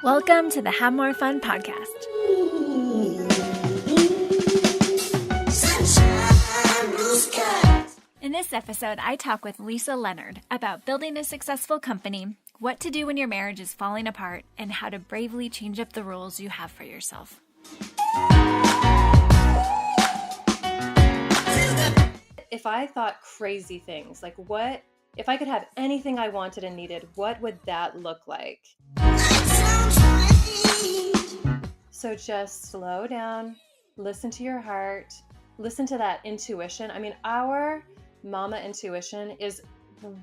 Welcome to the Have More Fun podcast. In this episode, I talk with Lisa Leonard about building a successful company, what to do when your marriage is falling apart, and how to bravely change up the rules you have for yourself. If I thought crazy things, like what, if I could have anything I wanted and needed, what would that look like? So just slow down, listen to your heart, listen to that intuition. I mean, our mama intuition is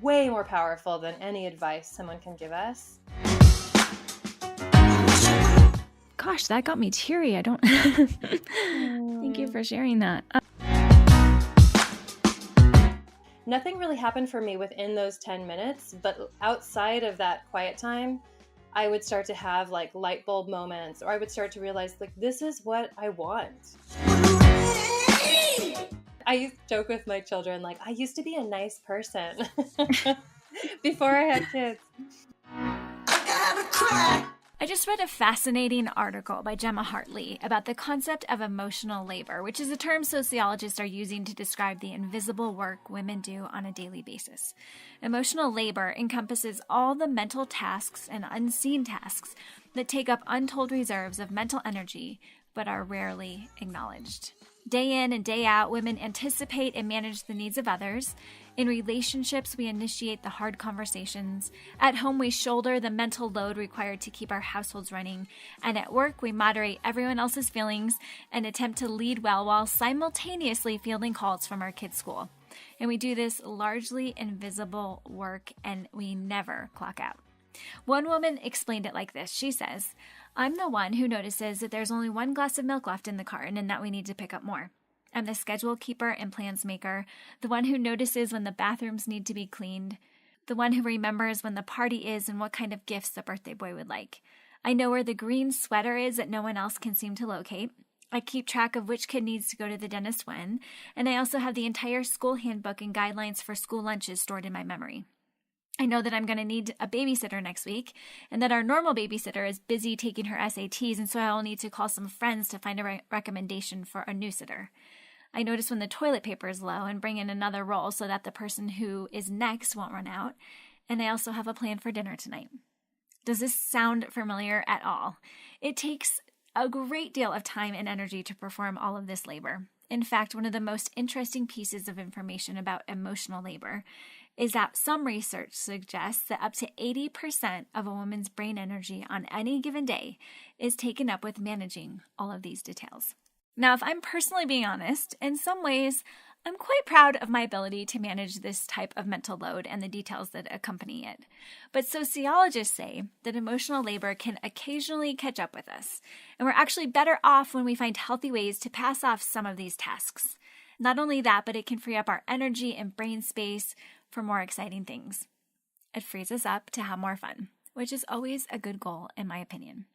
way more powerful than any advice someone can give us. Gosh, that got me teary. I don't... Thank you for sharing that. Nothing really happened for me within those 10 minutes, but outside of that quiet time, I would start to have like light bulb moments, or I would start to realize like, this is what I want. I used to joke with my children, like, I used to be a nice person before I had kids. I just read a fascinating article by Gemma Hartley about the concept of emotional labor, which is a term sociologists are using to describe the invisible work women do on a daily basis. Emotional labor encompasses all the mental tasks and unseen tasks that take up untold reserves of mental energy, but are rarely acknowledged. Day in and day out, women anticipate and manage the needs of others. In relationships, we initiate the hard conversations. At home, we shoulder the mental load required to keep our households running. And at work, we moderate everyone else's feelings and attempt to lead well while simultaneously fielding calls from our kids' school. And we do this largely invisible work, and we never clock out. One woman explained it like this. She says, "I'm the one who notices that there's only one glass of milk left in the carton and that we need to pick up more. I'm the schedule keeper and plans maker, the one who notices when the bathrooms need to be cleaned, the one who remembers when the party is and what kind of gifts the birthday boy would like. I know where the green sweater is that no one else can seem to locate. I keep track of which kid needs to go to the dentist when, and I also have the entire school handbook and guidelines for school lunches stored in my memory. I know that I'm going to need a babysitter next week, and that our normal babysitter is busy taking her SATs, and so I'll need to call some friends to find a recommendation for a new sitter. I notice when the toilet paper is low and bring in another roll so that the person who is next won't run out, and I also have a plan for dinner tonight." Does this sound familiar at all? It takes a great deal of time and energy to perform all of this labor. In fact, one of the most interesting pieces of information about emotional labor is that some research suggests that up to 80% of a woman's brain energy on any given day is taken up with managing all of these details. Now, if I'm personally being honest, in some ways, I'm quite proud of my ability to manage this type of mental load and the details that accompany it. But sociologists say that emotional labor can occasionally catch up with us, and we're actually better off when we find healthy ways to pass off some of these tasks. Not only that, but it can free up our energy and brain space for more exciting things. It frees us up to have more fun, which is always a good goal in my opinion.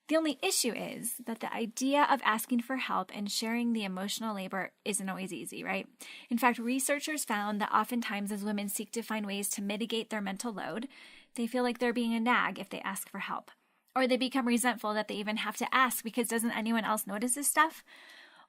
The only issue is that the idea of asking for help and sharing the emotional labor isn't always easy, right? In fact, researchers found that oftentimes as women seek to find ways to mitigate their mental load, they feel like they're being a nag if they ask for help. Or they become resentful that they even have to ask because doesn't anyone else notice this stuff?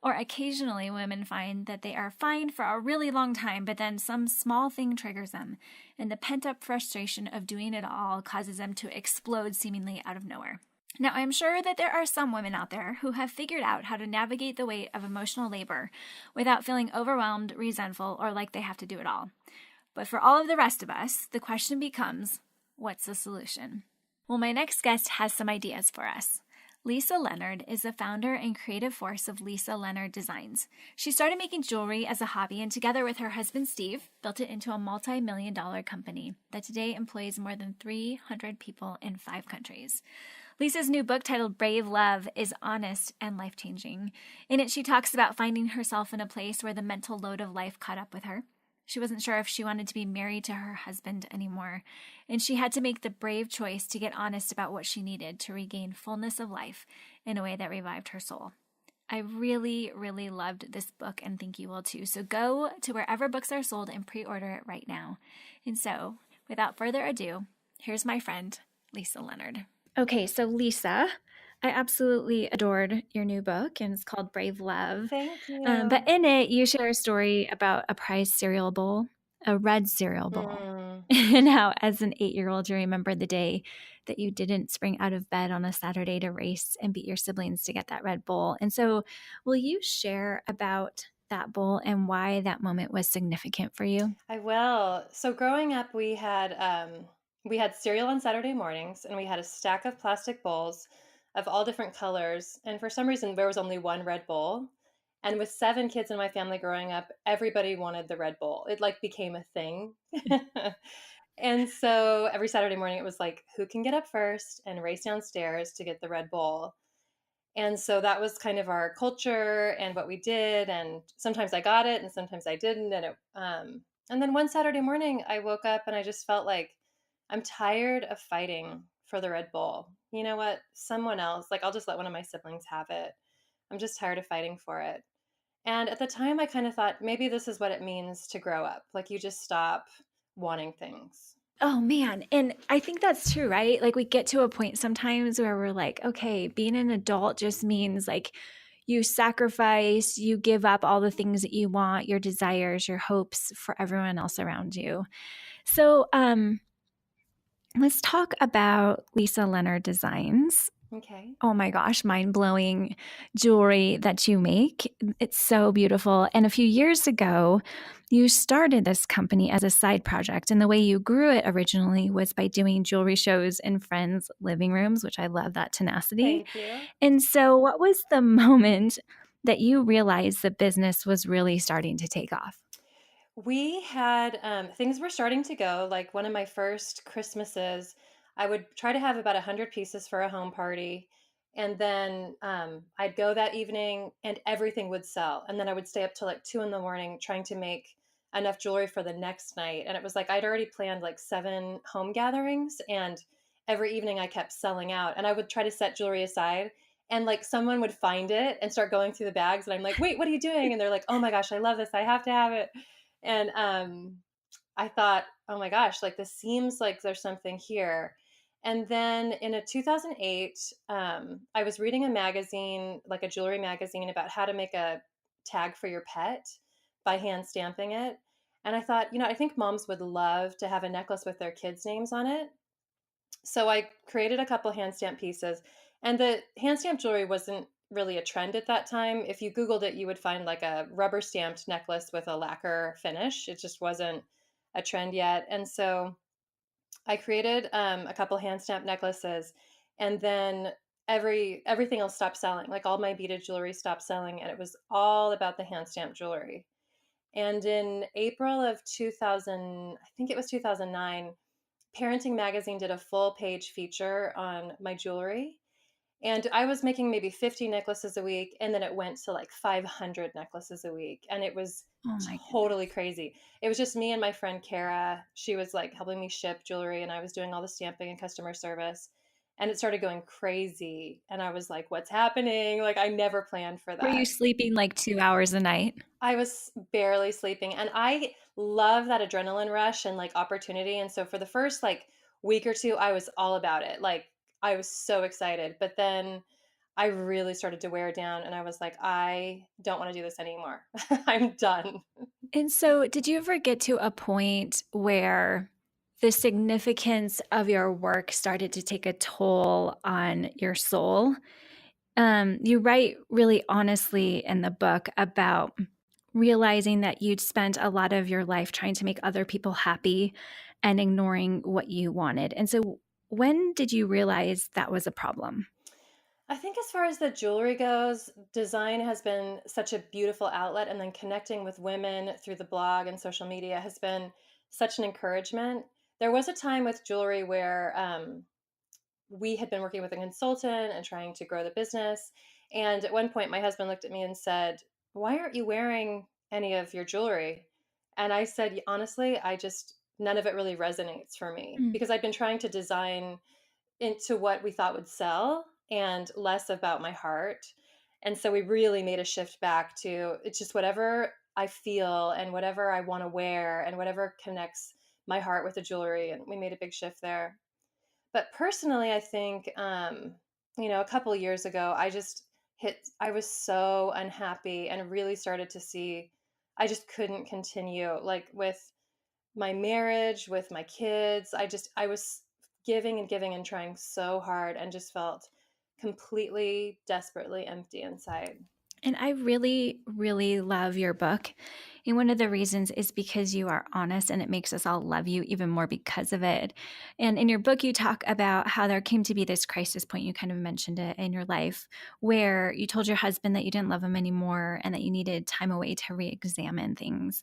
Or occasionally women find that they are fine for a really long time, but then some small thing triggers them, and the pent-up frustration of doing it all causes them to explode seemingly out of nowhere. Now, I'm sure that there are some women out there who have figured out how to navigate the weight of emotional labor without feeling overwhelmed, resentful, or like they have to do it all. But for all of the rest of us, the question becomes, what's the solution? Well, my next guest has some ideas for us. Lisa Leonard is the founder and creative force of Lisa Leonard Designs. She started making jewelry as a hobby and together with her husband Steve, built it into a multi-million-dollar company that today employs more than 300 people in 5 countries. Lisa's new book titled Brave Love is honest and life-changing. In it, she talks about finding herself in a place where the mental load of life caught up with her. She wasn't sure if she wanted to be married to her husband anymore, and she had to make the brave choice to get honest about what she needed to regain fullness of life in a way that revived her soul. I really, really loved this book and think you will too. So go to wherever books are sold and pre-order it right now. And so, without further ado, here's my friend, Lisa Leonard. Okay, so Lisa, I absolutely adored your new book, and it's called Brave Love. Thank But you. in it, you share a story about a prized cereal bowl, a red cereal bowl, Mm. and how, as an 8-year-old, you remember the day that you didn't spring out of bed on a Saturday to race and beat your siblings to get that red bowl. And so, will you share about that bowl and why that moment was significant for you? I will. So growing up, we had cereal on Saturday mornings, and we had a stack of plastic bowls of all different colors. And for some reason, there was only one red bowl. And with 7 kids in my family growing up, everybody wanted the red bowl. It like became a thing. And so every Saturday morning, it was like, who can get up first and race downstairs to get the red bowl? And so that was kind of our culture and what we did. And sometimes I got it, and sometimes I didn't. And then one Saturday morning, I woke up and I just felt like I'm tired of fighting for the Red Bull. You know what? Someone else, like I'll just let one of my siblings have it. I'm just tired of fighting for it. And at the time, I kind of thought maybe this is what it means to grow up. Like you just stop wanting things. Oh man. And I think that's true, right? Like we get to a point sometimes where we're like, okay, being an adult just means like you sacrifice, you give up all the things that you want, your desires, your hopes for everyone else around you. So, let's talk about Lisa Leonard Designs. Okay. Oh my gosh, mind blowing jewelry that you make. It's so beautiful. And a few years ago, you started this company as a side project. And the way you grew it originally was by doing jewelry shows in friends' living rooms, which I love that tenacity. Thank you. And so, what was the moment that you realized the business was really starting to take off? We had things were starting to go. Like one of my first Christmases, I would try to have about 100 pieces for a home party. And then I'd go that evening and everything would sell. And then I would stay up till like 2 in the morning trying to make enough jewelry for the next night. And it was like I'd already planned like 7 home gatherings. And every evening I kept selling out. And I would try to set jewelry aside. And like someone would find it and start going through the bags. And I'm like, wait, what are you doing? And they're like, oh my gosh, I love this. I have to have it. And I thought, oh my gosh, like this seems like there's something here. And then in a 2008, I was reading a magazine, like a jewelry magazine, about how to make a tag for your pet by hand stamping it. And I thought, I think moms would love to have a necklace with their kids' names on it. So I created a couple hand stamp pieces, and the hand stamp jewelry wasn't really a trend at that time. If you Googled it, you would find like a rubber stamped necklace with a lacquer finish. It just wasn't a trend yet. And so I created a couple hand stamp necklaces, and then everything else stopped selling. Like all my beaded jewelry stopped selling, and it was all about the hand stamp jewelry. And in April of 2000, I think it was 2009, Parenting Magazine did a full page feature on my jewelry. And I was making maybe 50 necklaces a week, and then it went to like 500 necklaces a week. And it was Oh my totally goodness. crazy. It was just me and my friend Kara. She was like helping me ship jewelry, and I was doing all the stamping and customer service. And it started going crazy. And I was like, what's happening? Like, I never planned for Were you that. sleeping like 2 hours a night? I was barely sleeping, and I love that adrenaline rush and like opportunity. And so for the first like week or two, I was all about it. Like I was so excited. But then I really started to wear down, and I was like, I don't want to do this anymore. I'm done. And so, did you ever get to a point where the significance of your work started to take a toll on your soul? You write really honestly in the book about realizing that you'd spent a lot of your life trying to make other people happy and ignoring what you wanted. And so, when did you realize that was a problem? I think as far as the jewelry goes, design has been such a beautiful outlet, and then connecting with women through the blog and social media has been such an encouragement. There was a time with jewelry where we had been working with a consultant and trying to grow the business. And at one point, my husband looked at me and said, why aren't you wearing any of your jewelry? And I said, honestly, none of it really resonates for me Mm. because I'd been trying to design into what we thought would sell and less about my heart. And so we really made a shift back to it's just whatever I feel and whatever I want to wear and whatever connects my heart with the jewelry. And we made a big shift there. But personally, I think, a couple years ago, I was so unhappy and really started to see I just couldn't continue, like with my marriage, with my kids. I was giving and giving and trying so hard and just felt completely, desperately empty inside. And I really, really love your book. And one of the reasons is because you are honest and it makes us all love you even more because of it. And in your book, you talk about how there came to be this crisis point. You kind of mentioned it in your life where you told your husband that you didn't love him anymore and that you needed time away to re examine things.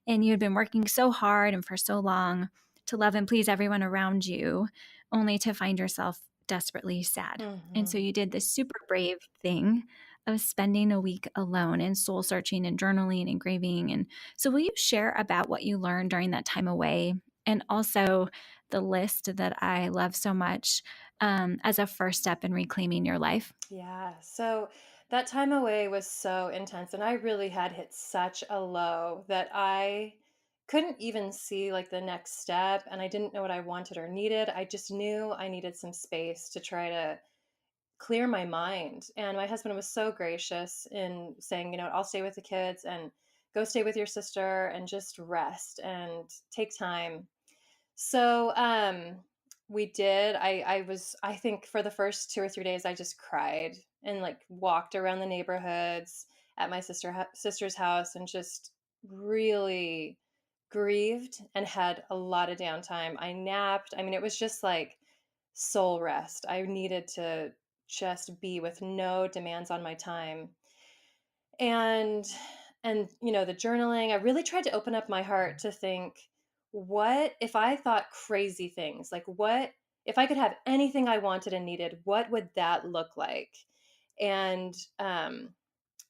And you had been working so hard and for so long to love and please everyone around you, only to find yourself desperately sad. And so Hmm. you did this super brave thing of spending a week alone and soul searching and journaling and grieving. And so, will you share about what you learned during that time away? And also the list that I love so much as a first step in reclaiming your life? Yeah. So that time away was so intense, and I really had hit such a low that I couldn't even see like the next step, and I didn't know what I wanted or needed. I just knew I needed some space to try to clear my mind. And my husband was so gracious in saying, I'll stay with the kids and go stay with your sister and just rest and take time. So we did. I think for the first 2 or 3 days I just cried and like walked around the neighborhoods at my sister's house and just really grieved and had a lot of downtime. I napped. I mean, it was just like soul rest. I needed to just be with no demands on my time. And the journaling, I really tried to open up my heart to think, what if I thought crazy things? Like, what if I could have anything I wanted and needed, what would that look like? And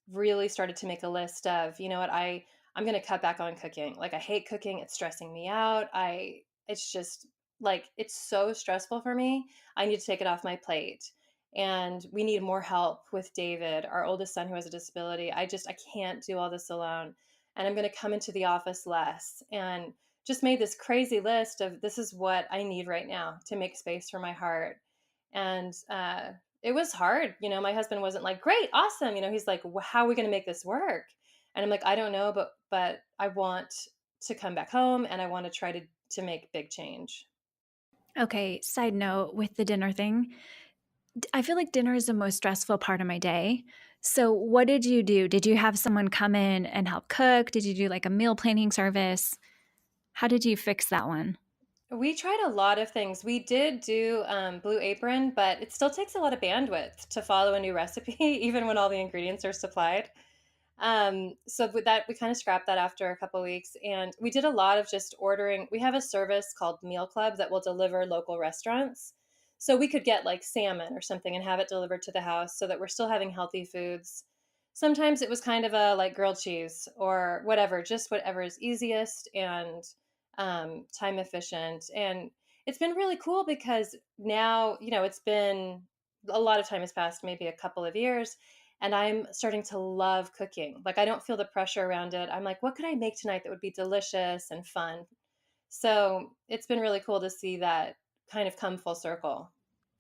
really started to make a list of, what, I'm going to cut back on cooking. Like, I hate cooking, it's stressing me out. I It's just like it's so stressful for me. I need to take it off my plate. And we need more help with David, our oldest son who has a disability. I can't do all this alone. And I'm going to come into the office less, and just made this crazy list of this is what I need right now to make space for my heart. And it was hard. My husband wasn't like, great, awesome. He's like, how are we going to make this work? And I'm like, I don't know, but I want to come back home and I want to try to make big change. Okay, side note with the dinner thing, I feel like dinner is the most stressful part of my day. So, what did you do? Did you have someone come in and help cook? Did you do like a meal planning service? How did you fix that one? We tried a lot of things. We did do Blue Apron, but it still takes a lot of bandwidth to follow a new recipe, even when all the ingredients are supplied. So with that, we kind of scrapped that after a couple weeks, and we did a lot of just ordering. We have a service called Meal Club that will deliver local restaurants. So we could get like salmon or something and have it delivered to the house so that we're still having healthy foods. Sometimes it was kind of a like grilled cheese or whatever, just whatever is easiest and time efficient. And it's been really cool because now, it's been a lot of time has passed, maybe a couple of years, and I'm starting to love cooking. Like, I don't feel the pressure around it. I'm like, what could I make tonight that would be delicious and fun? So it's been really cool to see that kind of come full circle.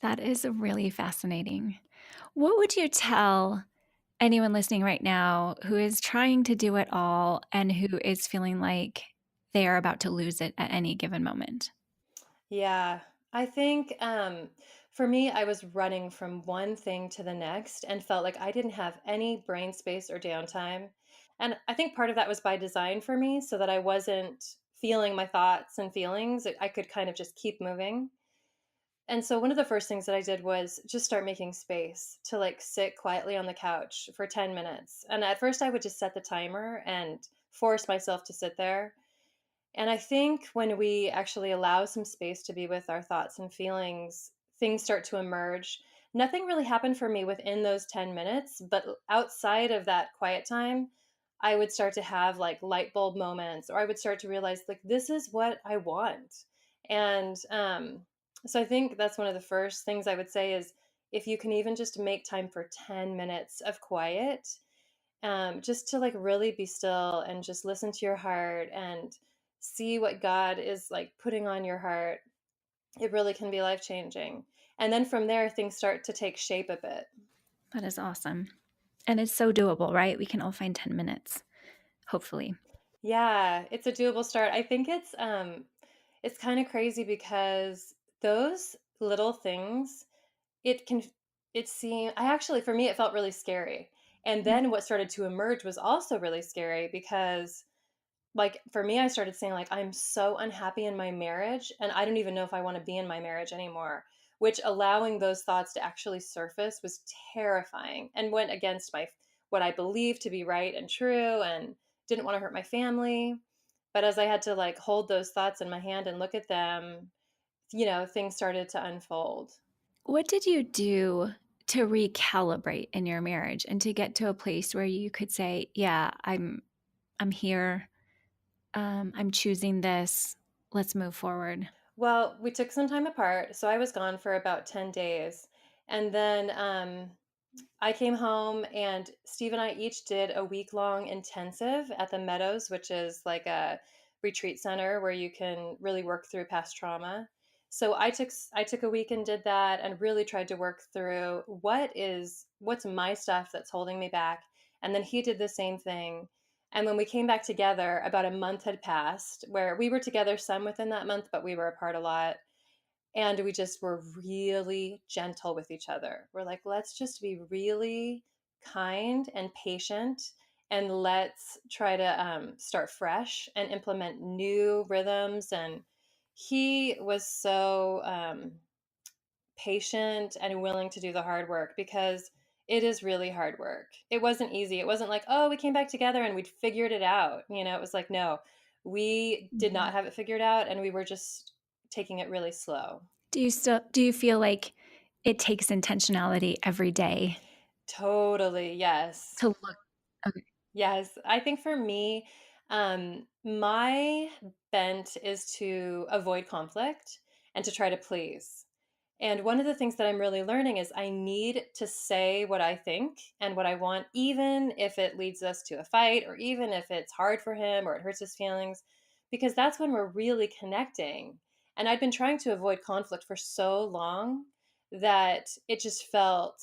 That is really fascinating. What would you tell anyone listening right now who is trying to do it all and who is feeling like they are about to lose it at any given moment? Yeah, I think for me, I was running from one thing to the next and felt like I didn't have any brain space or downtime. And I think part of that was by design for me, so that I wasn't feeling my thoughts and feelings. I could kind of just keep moving. And so one of the first things that I did was just start making space to like sit quietly on the couch for 10 minutes. And at first I would just set the timer and force myself to sit there. And I think when we actually allow some space to be with our thoughts and feelings, things start to emerge. Nothing really happened for me within those 10 minutes, but outside of that quiet time, I would start to have like light bulb moments, or I would start to realize, like, this is what I want. And so I think that's one of the first things I would say is, if you can even just make time for 10 minutes of quiet, just to like really be still and just listen to your heart and see what God is like putting on your heart. It really can be life changing. And then from there, things start to take shape a bit. That is awesome. And it's so doable, right? We can all find 10 minutes, hopefully. Yeah, it's a doable start. I think it's kind of crazy because those little things, it can it seem I actually for me it felt really scary. And then what started to emerge was also really scary because like for me I started saying like I'm so unhappy in my marriage and I don't even know if I want to be in my marriage anymore, which allowing those thoughts to actually surface was terrifying and went against my what I believed to be right and true and didn't want to hurt my family. But as I had to like hold those thoughts in my hand and look at them, things started to unfold. What did you do to recalibrate in your marriage and to get to a place where you could say, "Yeah, I'm here. I'm choosing this. Let's move forward." Well, we took some time apart, so I was gone for about 10 days. And then I came home and Steve and I each did a week-long intensive at the Meadows, which is like a retreat center where you can really work through past trauma. So I took a week and did that and really tried to work through what's my stuff that's holding me back. And then he did the same thing. And when we came back together, about a month had passed where we were together some within that month, but we were apart a lot, and we just were really gentle with each other. We're like, let's just be really kind and patient and let's try to start fresh and implement new rhythms. And he was so patient and willing to do the hard work because it is really hard work. It wasn't easy. It wasn't like, oh, we came back together and we'd figured it out. It was like, no, we did not Mhm. have it figured out and we were just taking it really slow. Do you feel like it takes intentionality every day Totally. Yes. to look? Okay. Yes. I think for me, my bent is to avoid conflict and to try to please. And one of the things that I'm really learning is I need to say what I think and what I want, even if it leads us to a fight or even if it's hard for him or it hurts his feelings, because that's when we're really connecting. And I'd been trying to avoid conflict for so long that it just felt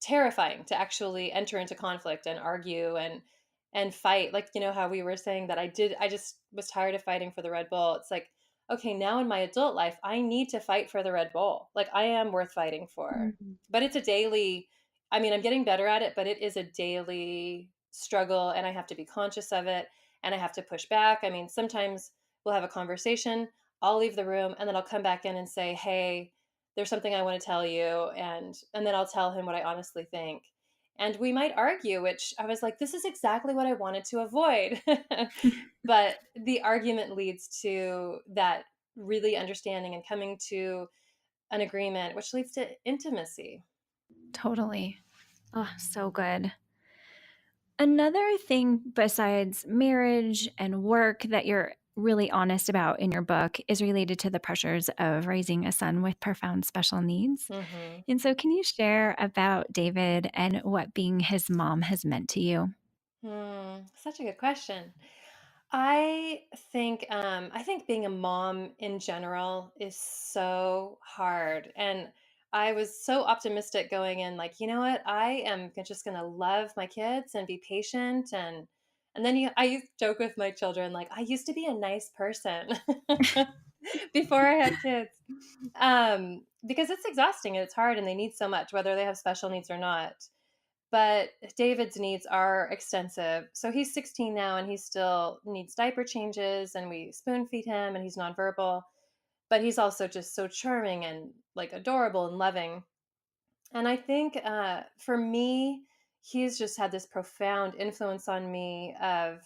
terrifying to actually enter into conflict and argue and fight. Like, how we were saying that I just was tired of fighting for the Red Bull. It's like, okay, now in my adult life, I need to fight for the Red Bull. Like I am worth fighting for. Mhm. But it's a daily, I mean, I'm getting better at it, but it is a daily struggle and I have to be conscious of it and I have to push back. I mean, sometimes we'll have a conversation, I'll leave the room and then I'll come back in and say, "Hey, there's something I want to tell you." And then I'll tell him what I honestly think. And we might argue, which I was like, this is exactly what I wanted to avoid. But the argument leads to that really understanding and coming to an agreement, which leads to intimacy. Totally. Oh, so good. Another thing besides marriage and work that you're really honest about in your book is related to the pressures of raising a son with profound special needs. Hmm. And so, can you share about David and what being his mom has meant to you? Such a good question. I think being a mom in general is so hard. And I was so optimistic going in, like, you know what? I am just gonna love my kids and be patient and then I used to joke with my children, like, I used to be a nice person before I had kids. Because it's exhausting and it's hard and they need so much, whether they have special needs or not. But David's needs are extensive. So he's 16 now and he still needs diaper changes and we spoon feed him and he's nonverbal, but he's also just so charming and like adorable and loving. And I think for me, he's just had this profound influence on me of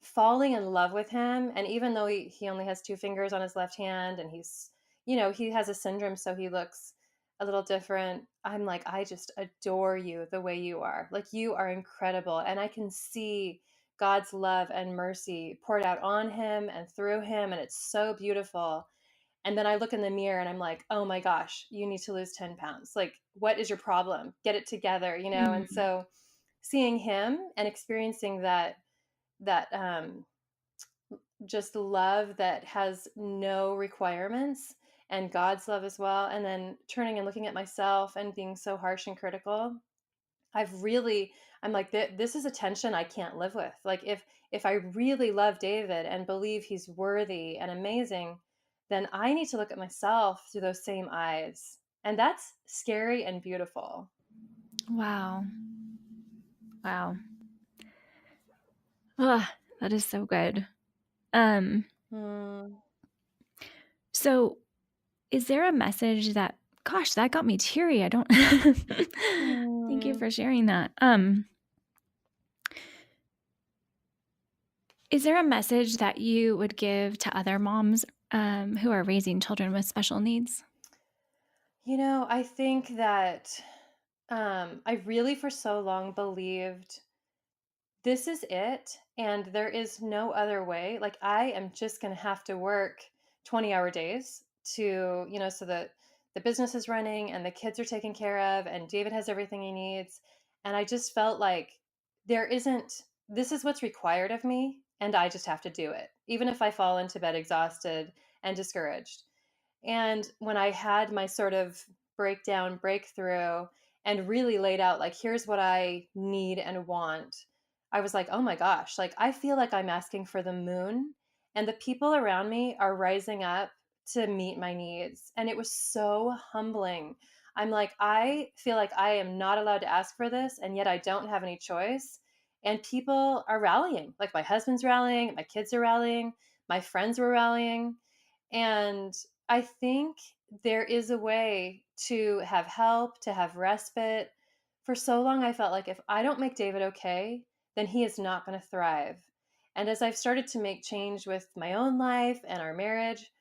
falling in love with him. And even though he only has two fingers on his left hand and he has a syndrome, so he looks a little different. I'm like, I just adore you the way you are. Like, you are incredible. And I can see God's love and mercy poured out on him and through him. And it's so beautiful. And then I look in the mirror and I'm like, oh my gosh, you need to lose 10 pounds. Like, what is your problem? Get it together. And Mm, so seeing him and experiencing that just love that has no requirements and God's love as well, and then turning and looking at myself and being so harsh and critical. I'm like, this is a tension I can't live with. Like, if I really love David and believe he's worthy and amazing, then I need to look at myself through those same eyes. And that's scary and beautiful. Wow. Wow. Ugh, that is so good. Um, Hmm. so is there a message that, gosh, that got me teary. I don't, thank you Hmm. for sharing that. Is there a message that you would give to other moms who are raising children with special needs? I think that I really for so long believed this is it and there is no other way. Like, I am just going to have to work 20-hour days to, so that the business is running and the kids are taken care of and David has everything he needs. And I just felt like there isn't, this is what's required of me and I just have to do it, even if I fall into bed exhausted and discouraged. And when I had my sort of breakthrough, and really laid out, like, here's what I need and want, I was like, oh my gosh, like, I feel like I'm asking for the moon, and the people around me are rising up to meet my needs. And it was so humbling. I'm like, I feel like I am not allowed to ask for this, and yet I don't have any choice. And people are rallying. Like, my husband's rallying, my kids are rallying, my friends were rallying. And I think there is a way to have help, to have respite. For so long, I felt like if I don't make David okay, then he is not going to thrive. And as I've started to make change with my own life and our marriage,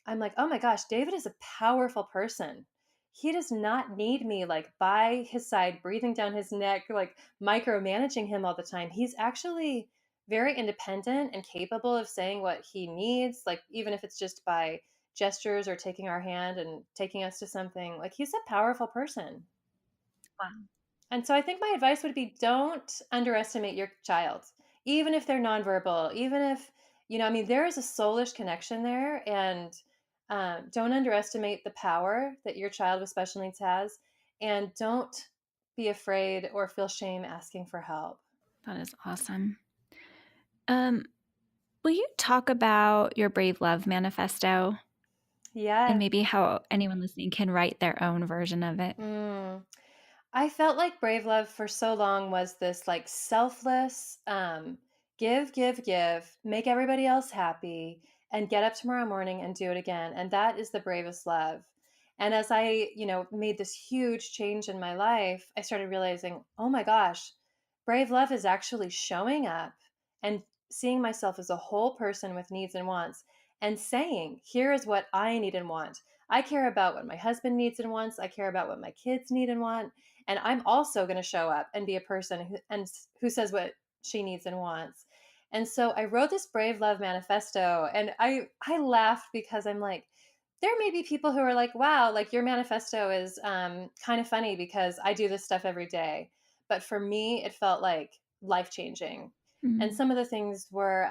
I'm like, oh my gosh, David is a powerful person. He does not need me like by his side, breathing down his neck, like micromanaging him all the time. He's actually very independent and capable of saying what he needs, like even if it's just by gestures or taking our hand and taking us to something. Like, he's a powerful person. Wow. And so I think my advice would be, don't underestimate your child, even if they're nonverbal, even if, I mean, there is a soulish connection there. And don't underestimate the power that your child with special needs has. And don't be afraid or feel shame asking for help. That is awesome. Um, will you talk about your Brave Love Manifesto and Yes. maybe how anyone listening can write their own version of it? Mm. I felt like Brave Love for so long was this like selfless, give, make everybody else happy, and get up tomorrow morning and do it again. And that is the bravest love. And as I, made this huge change in my life, I started realizing, oh my gosh, Brave Love is actually showing up and seeing myself as a whole person with needs and wants and saying, here is what I need and want. I care about what my husband needs and wants. I care about what my kids need and want, and I'm also going to show up and be a person who says what she needs and wants. And so I wrote this Brave Love Manifesto, and I laughed because I'm like, there may be people who are like, wow, like your manifesto is kind of funny because I do this stuff every day. But for me, it felt like life changing. And Mm. some of the things were,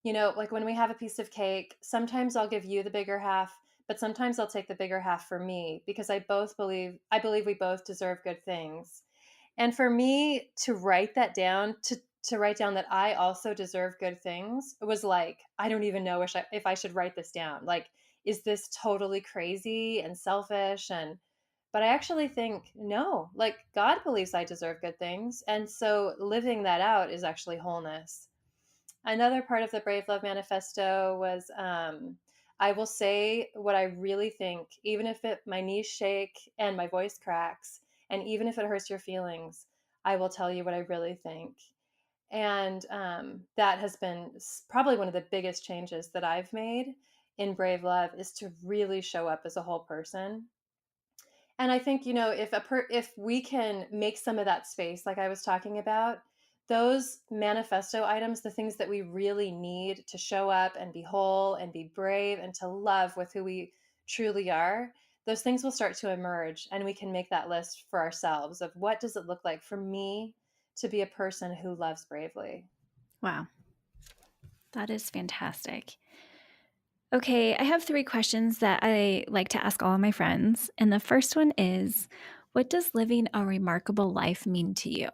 like when we have a piece of cake, sometimes I'll give you the bigger half, but sometimes I'll take the bigger half for me because I believe we both deserve good things. And for me to write that down, to write down that I also deserve good things, it was like, I don't even know if I should write this down. Like, is this totally crazy and selfish? But I actually think no, like, God believes I deserve good things. And so living that out is actually wholeness. Another part of the Brave Love Manifesto was, I will say what I really think, even if my knees shake and my voice cracks, and even if it hurts your feelings, I will tell you what I really think. And that has been probably one of the biggest changes that I've made in Brave Love, is to really show up as a whole person. And I think, if we can make some of that space, like I was talking about, those manifesto items, the things that we really need to show up and be whole and be brave and to love with who we truly are, those things will start to emerge, and we can make that list for ourselves of what does it look like for me to be a person who loves bravely. Wow. That is fantastic. Okay, I have 3 questions that I like to ask all of my friends. And the first one is, what does living a remarkable life mean to you?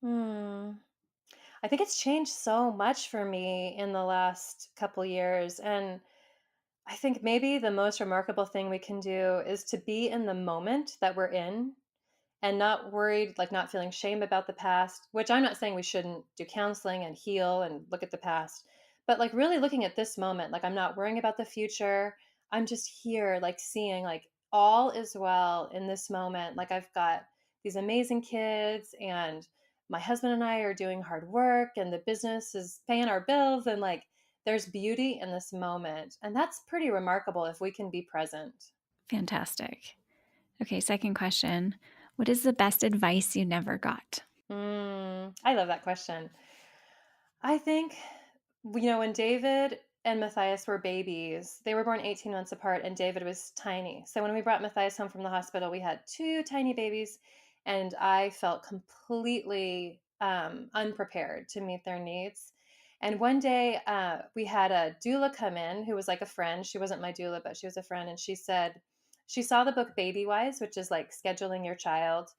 Hmm. I think it's changed so much for me in the last couple years. And I think maybe the most remarkable thing we can do is to be in the moment that we're in and not worried, like not feeling shame about the past, which I'm not saying we shouldn't do counseling and heal and look at the past, but like really looking at this moment, like I'm not worrying about the future. I'm just here, like seeing like all is well in this moment. Like I've got these amazing kids and my husband and I are doing hard work and the business is paying our bills and like there's beauty in this moment. And that's pretty remarkable if we can be present. Fantastic. Okay, second question. What is the best advice you never got? I love that question. I think, when David and Matthias were babies, they were born 18 months apart, and David was tiny. So when we brought Matthias home from the hospital, we had two tiny babies, and I felt completely unprepared to meet their needs. And one day, we had a doula come in who was like a friend. She wasn't my doula, but she was a friend. And she said, she saw the book Baby Wise, which is like scheduling your child.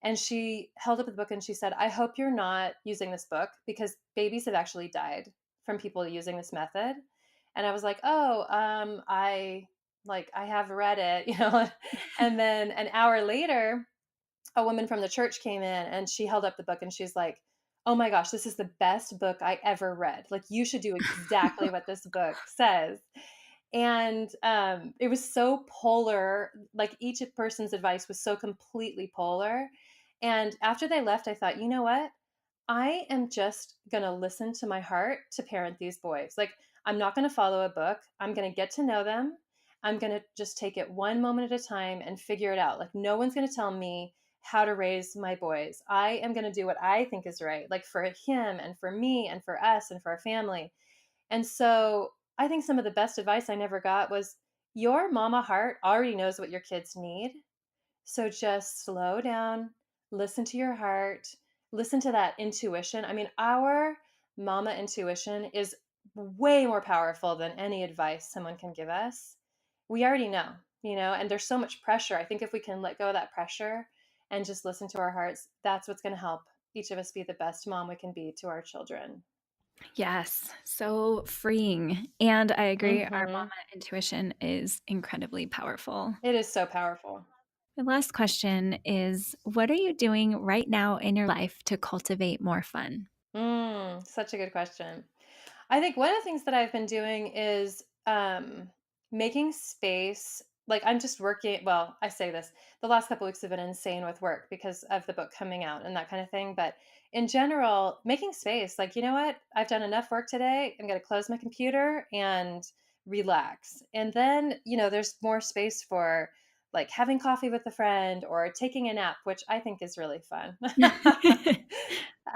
And she held up the book and she said, I hope you're not using this book because babies have actually died from people using this method. And I was like, oh, I have read it, And then an hour later, a woman from the church came in and she held up the book and she's like, oh my gosh, this is the best book I ever read. Like, you should do exactly what this book says. And it was so polar, like each person's advice was so completely polar. And after they left, I thought, you know what? I am just going to listen to my heart to parent these boys. Like, I'm not going to follow a book. I'm going to get to know them. I'm going to just take it one moment at a time and figure it out. Like, no one's going to tell me how to raise my boys. I am going to do what I think is right, like for him and for me and for us and for our family. And so I think some of the best advice I never got was your mama heart already knows what your kids need. So just slow down, listen to your heart, listen to that intuition. I mean, our mama intuition is way more powerful than any advice someone can give us. We already know, and there's so much pressure. I think if we can let go of that pressure and just listen to our hearts, that's what's going to help each of us be the best mom we can be to our children. Yes, so freeing. And I agree, our Hmm. mama intuition is incredibly powerful. It is so powerful. My last question is, what are you doing right now in your life to cultivate more fun? Such a good question. I think one of the things that I've been doing is making space. Like I'm just working. Well, I say this, the last couple weeks have been insane with work because of the book coming out and that kind of thing. But in general, making space, like, you know what? I've done enough work today. I'm going to close my computer and relax. And then, there's more space for like having coffee with a friend or taking a nap, which I think is really fun.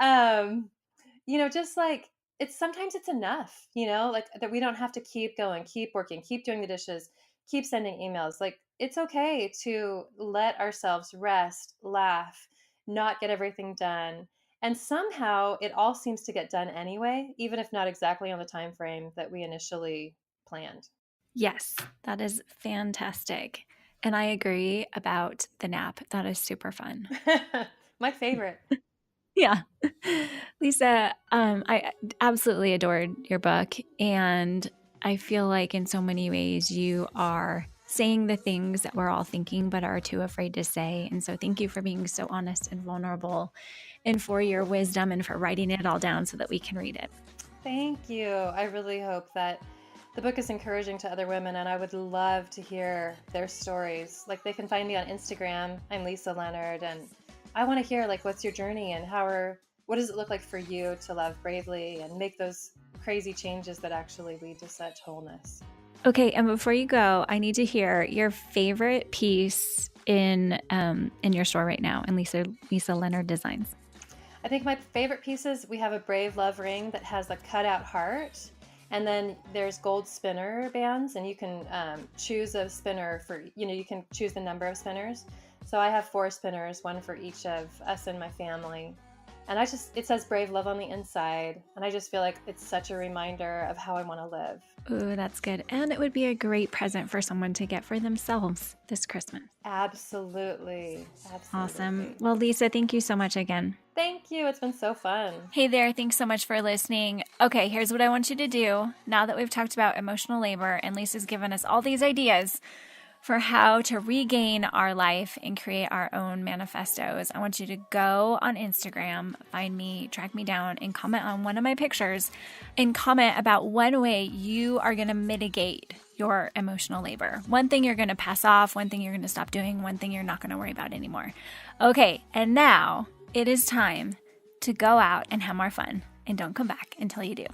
um, just like it's sometimes it's enough, like that we don't have to keep going, keep working, keep doing the dishes, keep sending emails. Like it's okay to let ourselves rest, laugh, not get everything done. And somehow it all seems to get done anyway, even if not exactly on the time frame that we initially planned. Yes, that is fantastic. And I agree about the nap. That is super fun. My favorite. Yeah. Lisa, I absolutely adored your book. And I feel like in so many ways you are saying the things that we're all thinking but are too afraid to say. And so thank you for being so honest and vulnerable and for your wisdom and for writing it all down so that we can read it. Thank you. I really hope that the book is encouraging to other women, and I would love to hear their stories. Like, they can find me on Instagram. I'm Lisa Leonard, and I want to hear, like, what's your journey and what does it look like for you to love bravely and make those crazy changes that actually lead to such wholeness? Okay, and before you go, I need to hear your favorite piece in your store right now in Lisa Leonard Designs. I think my favorite pieces, we have a Brave Love ring that has a cutout heart. And then there's gold spinner bands, and you can choose a spinner you can choose the number of spinners. So I have 4 spinners, one for each of us and my family. And it says brave love on the inside. And I just feel like it's such a reminder of how I want to live. Ooh, that's good. And it would be a great present for someone to get for themselves this Christmas. Absolutely. Awesome. Well, Lisa, thank you so much again. Thank you. It's been so fun. Hey there. Thanks so much for listening. Okay, here's what I want you to do. Now that we've talked about emotional labor and Lisa's given us all these ideas for how to regain our life and create our own manifestos, I want you to go on Instagram, find me, track me down, and comment on one of my pictures and comment about one way you are going to mitigate your emotional labor. One thing you're going to pass off, one thing you're going to stop doing, one thing you're not going to worry about anymore. Okay, and now it is time to go out and have more fun, and don't come back until you do.